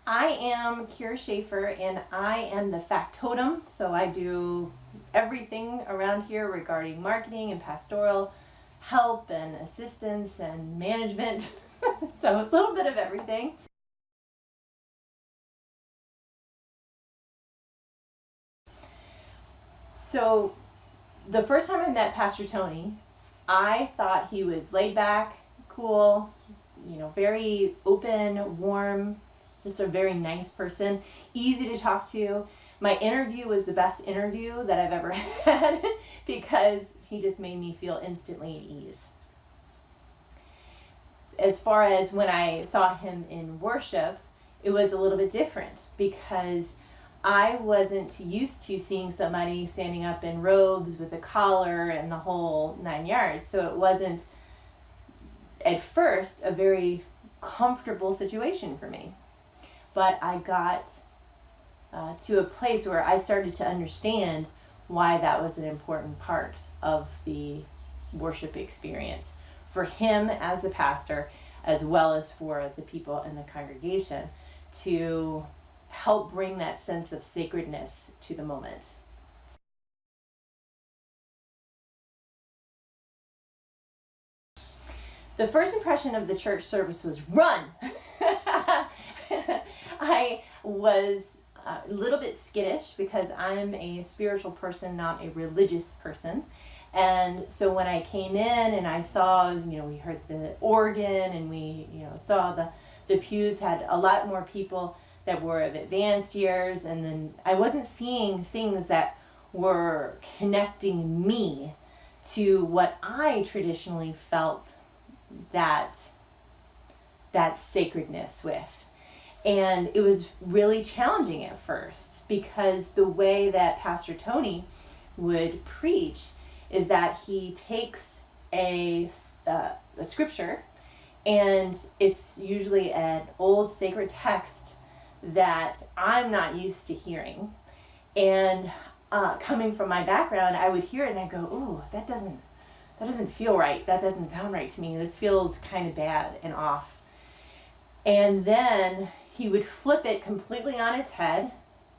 I am Kira Schaefer, and I am the factotum, so I do everything around here regarding marketing and pastoral help and assistance and management. So a little bit of everything. So the first time I met Pastor Tony, I thought he was laid back, cool, very open, warm, just a very nice person, easy to talk to. My interview was the best interview that I've ever had because he just made me feel instantly at ease. As far as when I saw him in worship, it was a little bit different because I wasn't used to seeing somebody standing up in robes with a collar and the whole 9 yards. So it wasn't, at first, a very comfortable situation for me. But I got to a place where I started to understand why that was an important part of the worship experience for him as the pastor, as well as for the people in the congregation, to help bring that sense of sacredness to the moment. The first impression of the church service was run. I was a little bit skittish because I'm a spiritual person, not a religious person. And so when I came in and I saw, we heard the organ and we, saw the pews had a lot more people that were of advanced years, and then I wasn't seeing things that were connecting me to what I traditionally felt that sacredness with. And it was really challenging at first because the way that Pastor Tony would preach is that he takes a scripture, and it's usually an old sacred text that I'm not used to hearing. And coming from my background, I would hear it and I go, "Ooh, that doesn't feel right. That doesn't sound right to me. This feels kind of bad and off." And then he would flip it completely on its head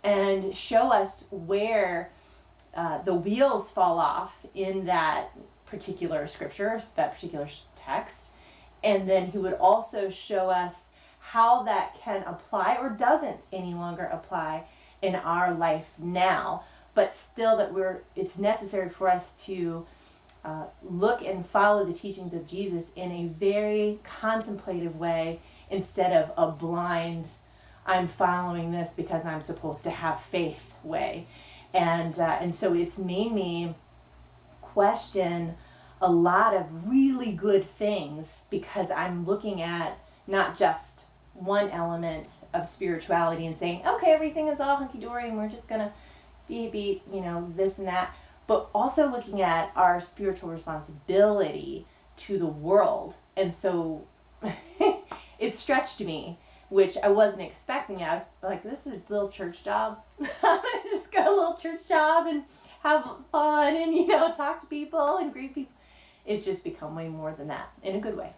and show us where the wheels fall off in that particular scripture, that particular text. And then he would also show us how that can apply or doesn't any longer apply in our life now, but still that it's necessary for us to look and follow the teachings of Jesus in a very contemplative way instead of a blind, I'm following this because I'm supposed to have faith way. And so it's made me question a lot of really good things because I'm looking at not just one element of spirituality and saying, okay, everything is all hunky-dory and we're just going to be this and that, but also looking at our spiritual responsibility to the world. And so it stretched me, which I wasn't expecting. I was like, this is a little church job. I'm going to just go a little church job and have fun and, talk to people and greet people. It's just become way more than that, in a good way.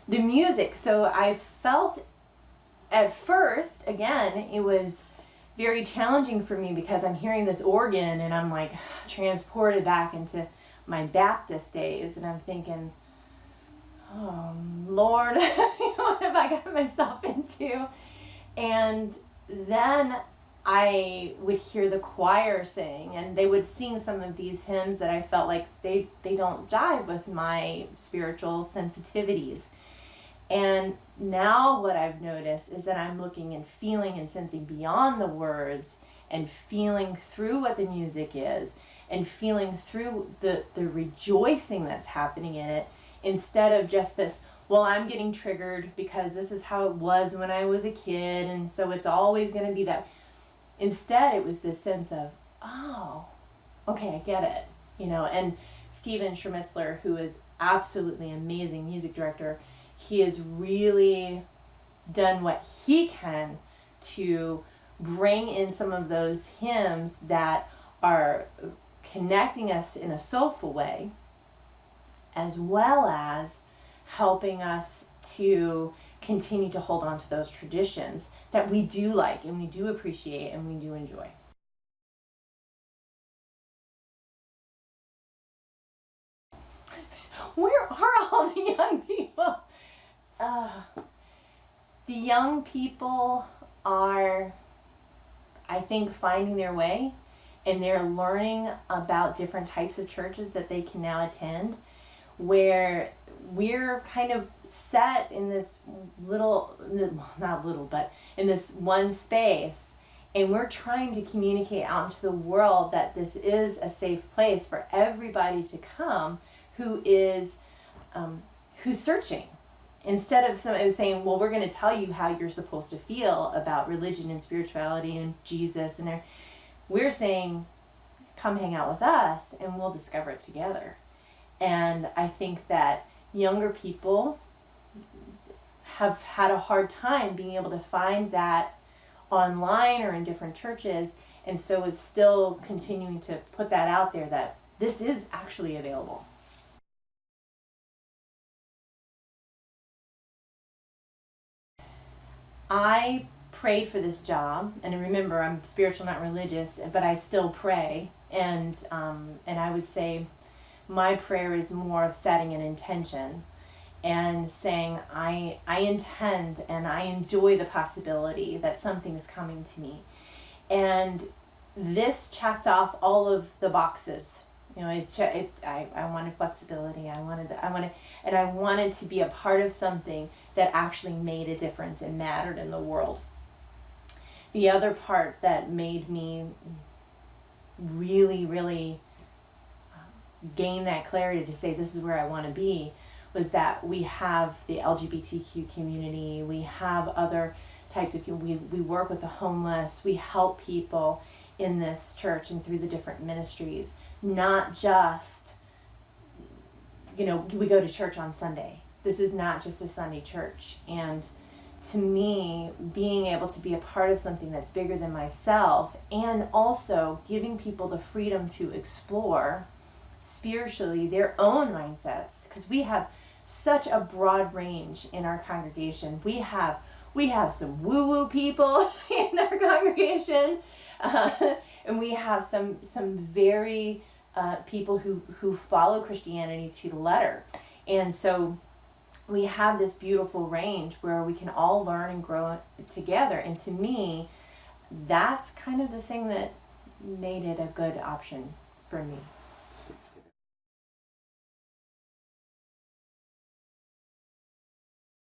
The music. So I felt at first, again, it was very challenging for me because I'm hearing this organ and I'm like transported back into my Baptist days, and I'm thinking, oh Lord, what have I got myself into? And then I would hear the choir sing, and they would sing some of these hymns that I felt like they don't jive with my spiritual sensitivities. And now what I've noticed is that I'm looking and feeling and sensing beyond the words and feeling through what the music is and feeling through the rejoicing that's happening in it, instead of just this, well, I'm getting triggered because this is how it was when I was a kid and so it's always going to be that. Instead, it was this sense of, oh, okay, I get it. And Steven Schermitzler, who is absolutely amazing music director, he has really done what he can to bring in some of those hymns that are connecting us in a soulful way, as well as helping us to continue to hold on to those traditions that we do like and we do appreciate and we do enjoy. Where are all the young people? The young people are, I think, finding their way, and they're learning about different types of churches that they can now attend, where we're kind of set in this little, not little, but in this one space, and we're trying to communicate out into the world that this is a safe place for everybody to come who is who's searching. Instead of somebody saying, well, we're going to tell you how you're supposed to feel about religion and spirituality and Jesus, and we're saying, come hang out with us and we'll discover it together. And I think that younger people have had a hard time being able to find that online or in different churches, and so it's still continuing to put that out there that this is actually available. I prayed for this job, and remember, I'm spiritual, not religious, but I still pray, and I would say my prayer is more of setting an intention and saying I intend and I enjoy the possibility that something is coming to me, and this checked off all of the boxes. You know, I wanted flexibility. I wanted to be a part of something that actually made a difference and mattered in the world. The other part that made me really, really gain that clarity to say this is where I want to be was that we have the LGBTQ community, we have other types of people, we work with the homeless, we help people in this church and through the different ministries, not just, we go to church on Sunday. This is not just a Sunday church. And to me, being able to be a part of something that's bigger than myself, and also giving people the freedom to explore spiritually their own mindsets, because we have such a broad range in our congregation. We have some woo-woo people in our congregation, and we have some very people who follow Christianity to the letter. And so we have this beautiful range where we can all learn and grow together. And to me, that's kind of the thing that made it a good option for me.